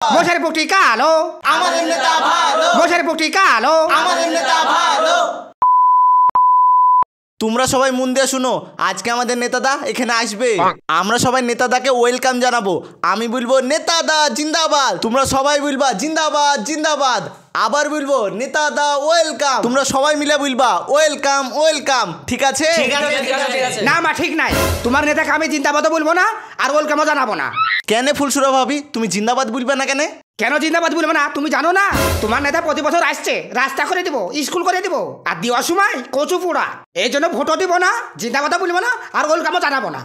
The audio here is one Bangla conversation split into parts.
মশারি পুটি কালো, আমাদের নেতা ভালো। মশারি পুটি কালো, আমাদের নেতা ভালো। তোমরা সবাই মন দিয়ে শুনো, আজকে আমাদের নেতাদা এখানে আসবে। আমরা সবাই নেতাদাকে ওয়েলকাম জানাবো। আমি বলবো নেতাদা জিন্দাবাদ, তোমরা সবাই বলবা জিন্দাবাদ জিন্দাবাদ। আবার বলবো নেতাদা ওয়েলকাম, তোমরা সবাই মিলে বলবা ওয়েলকাম ওয়েলকাম। ঠিক আছে? না মা ঠিক নাই, তোমার নেতাকে আমি জিন্দাবাদও বলবো না আর ওয়েলকামও জানাবো না। কেন ফুলসুরা ভাবি তুমি জিন্দাবাদ বলবে না কেন? কেন জিন্দাবাদ বলবো না তুমি জানো না? তোমার নেতা প্রতি বছর আসছে, রাস্তা করে দিব, স্কুল করে দিব, আর দেওয়ার সময় কচু পোড়া। এই জন্য ভোটও দিব না, জিন্দাবাদও বলবো না আর ওয়েলকামও জানাবো না।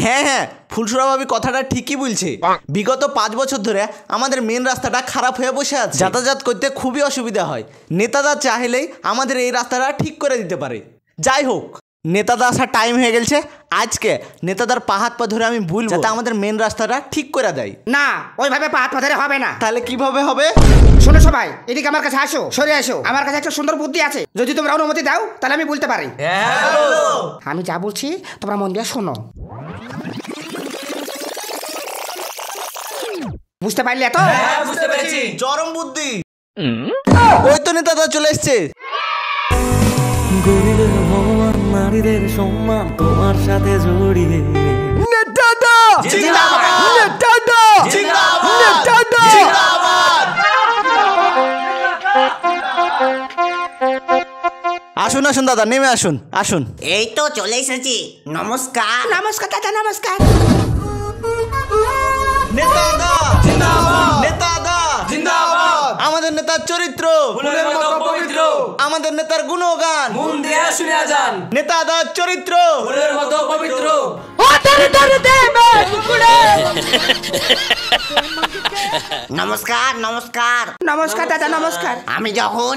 হ্যাঁ হ্যাঁ, ফুলসুরা ভাবি কথাটা ঠিকই বলছে। বিগত 5 বছর ধরে আমাদের মেন রাস্তাটা খারাপ হয়ে বসে আছে, যাতায়াত করতে খুবই অসুবিধা হয়। নেতাদা চাইলেই আমাদের এই রাস্তাটা ঠিক করে দিতে পারে। যাই হোক, নেতাদা আসার টাইম হয়ে গেছে। আজকে নেতাদার পাহাত পা ধরে আমি বলবো যাতে আমাদের মেন রাস্তাটা ঠিক করে দেয়। না ওইভাবে পাহাত পাথরে হবে না। তাহলে কিভাবে হবে? শোনো সবাই, এদিকে আমার কাছে আসো, সরে আসো। আমার কাছে একটা সুন্দর বুদ্ধি আছে, যদি তোমরা অনুমতি দাও তাহলে আমি বলতে পারি। আমি যা বলছি তোমরা মন দিয়ে শোনো। বুঝতে পারলে তো? বুঝতে পেরেছি। চরম বুদ্ধি। ওই তো নেতাদা চলে এসছে। গরিবের ভগবান, নারীদের সম্মান তোমার সাথে জড়িয়ে। নেতাদা জিন্দাবাদ! নেতাদা জিন্দাবাদ! নেতাদা জিন্দাবাদ! আসুন আসুন দাদা, নেমে আসুন আসুন। এই তো চলে এসেছি। নমস্কার। নমস্কার দাদা, নমস্কার। নেতাদা জিন্দাবাদ! নেতাদা জিন্দাবাদ! আমাদের নেতার চরিত্র ফুলের মতো পবিত্র, আমাদের নেতার গুণগান মন দিয়ে শুনে যান। নেতাদার চরিত্র ফুলের মতো পবিত্র। নমস্কার নমস্কার। নমস্কার দাদা, নমস্কার। আমি যখন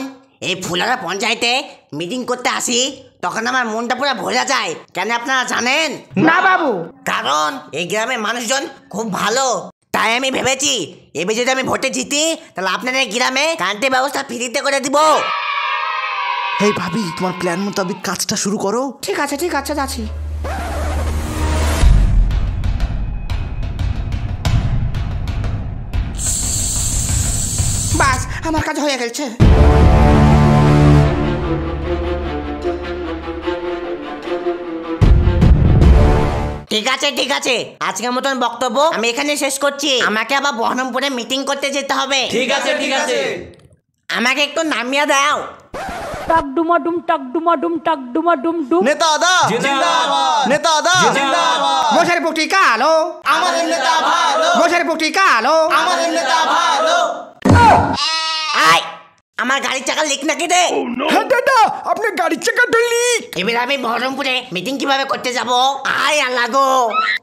এই ফুলারা পঞ্চায়েতে মিটিং করতে আসি তখন আমার মনটা পুরো ভরে যায়। কেন আপনারা জানেন? না বাবু। কারণ এই গ্রামের মানুষজন খুব ভালো। তাই আমি ভেবেছি এবার যদি আমি ভোটে জিতি তাহলে আপনাদের গ্রামে কারেন্টের ব্যবস্থা ফ্রিতে করে দিব। এই ভাবি, তোমার প্ল্যান মোতাবেক কাজটা শুরু করো। ঠিক আছে ঠিক আছে, যাচ্ছি। বাস আমার কাজ হয়ে গেছে। ঠিক আছে ঠিক আছে, আজকের মতন বক্তব্য আমি এখানে শেষ করছি। আমাকে আবার বহরমপুরে মিটিং করতে যেতে হবে। ঠিক আছে ঠিক আছে। আমাকে একটু নামিয়ে দাও। টাক ডুমা ডুম টাক ডুমা ডুম টাক ডুমা ডুম ডুম। নেতাদা জিন্দাবাদ! নেতাদা জিন্দাবাদ! মশারি পুটি কালো, আমাদের নেতা ভালো। মশারি পুটি কালো, আমাদের নেতা ভালো। আয়, আমার গাড়ির চাকা লিক নাকি রে? হ্যাঁ দাদা, আপনার গাড়ির চাকাটা লিক। এবার আমি বহরমপুরে মিটিং কিভাবে করতে যাব? আয় আল্লাহ গো,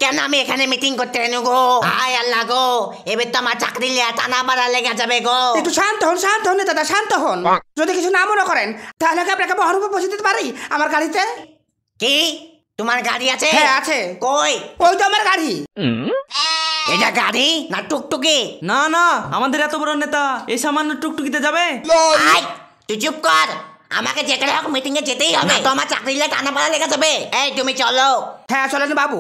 কেন আমি এখানে মিটিং করতে এনে গো? আয় আল্লাহ গো, এবার তো আমার চাকরি লিয়া টানা বাড়া লেগে যাবে গো। একটু শান্ত হন দাদা, শান্ত হন। যদি কিছু না মনে করেন তাহলে কি আপনাকে বহরমপুর পৌঁছে দিতে পারি আমার গাড়িতে? কি তোমার গাড়ি আছে? হ্যাঁ আছে। কই? ওই তো আমার গাড়ি। এটা গাড়ি না টুকটুকি? না না, আমাদের এত বড় নেতা এই সামান্য টুকটুকিতে যাবে? আয়, তুই চুপ কর। আমাকে যেখানে হোক মিটিং এ যেতেই হবে, তো আমার চাকরি লিয়া টানা বাড়া লেগে যাবে। এই তুমি চলো। হ্যাঁ চলেন বাবু।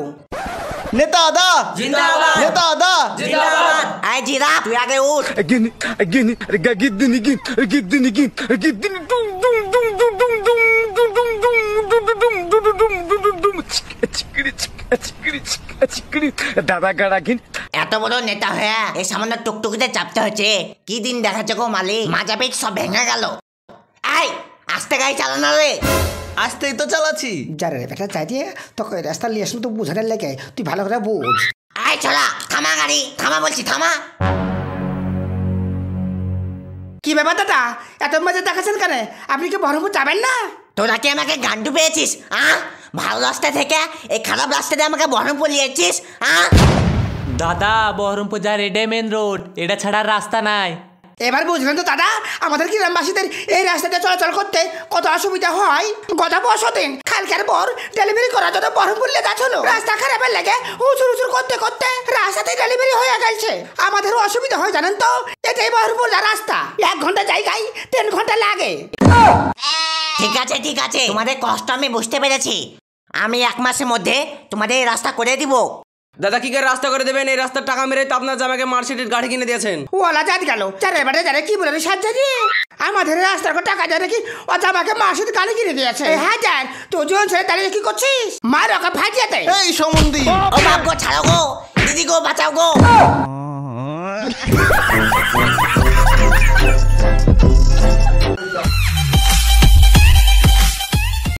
নেতাদা জিন্দাবাদ! নেতাদা জিন্দাবাদ! আয় জিরা, তুই আগে উঠ। এত বড় নেতা হয়ে এই সামান্য টুকটুকিতে চাপতে হচ্ছে। কি দিন দেখাচ্ছে গো মালিক, মাজা পেট সব ভেঙে গেল। আয়, আস্তে গাড়ি চালানো রে। আসতেই তো চালাচ্ছি। যারে বেটা চাই দিয়ে তোকে রাস্তা নিয়ে আসলো তো বুঝানোর লেগে, তুই ভালো করে বুঝ। আয় ছোড়া, থামা গাড়ি, থামা বলছি, থামা। কি ব্যাপার দাদা, এত মজা দেখাচ্ছেন কেন? আপনি কি বহরমপুর যাবেন না? তোরা কি আমাকে গান্ডু পেয়েছিস? ভালো রাস্তা থেকে এই খারাপ রাস্তা দিয়ে আমাকে বহরমপুর নিয়েছিস? দাদা, বহরমপুর যার এটাই মেন রোড, এটা ছাড়া রাস্তা নাই। এবার বুঝলেন তো দাদা, আমাদের গ্রামবাসীদের এই রাস্তাতে চলাচল করতে কত অসুবিধা হয়। গত বছর কালকের পর ডেলিভারি করার জন্য বহরমপুর লেগে ছিল। রাস্তা খারাপের লেগে উচুর উচুর করতে করতে রাস্তাতে ডেলিভারি হয়ে গেছে। আমাদের অসুবিধা হয় জানেন তো। এটাই বহরমপুর রাস্তা, 1 ঘন্টা জায়গায় 3 ঘন্টা লাগে। ঠিক আছে ঠিক আছে, তোমাদের কষ্ট আমি বুঝতে পেরেছি। আমি 1 মাসের মধ্যে তোমাদের এই রাস্তা করে দিব। দাদা কি করে রাস্তা করে দেবেন? এই রাস্তার টাকা মেরে তো আপনার জামাইকে মার্সিডিজ গাড়ি কিনে দিয়েছেন। ওলা জাত গেল চারে বারে যারে কি বলে সাজ্জাদি আমাদের রাস্তার করে টাকা যায় নাকি ও জামাকে মাসিদ গালি কিনে দিয়েছে। হ্যাঁ যান তুই জন ছেড়ে দাঁড়িয়ে কি করছিস? মার ওকে ফাটিয়েতে। এই সম্বন্ধী ও বাপ গো, ছাড়ো গো, দিদি গো, বাঁচাও গো।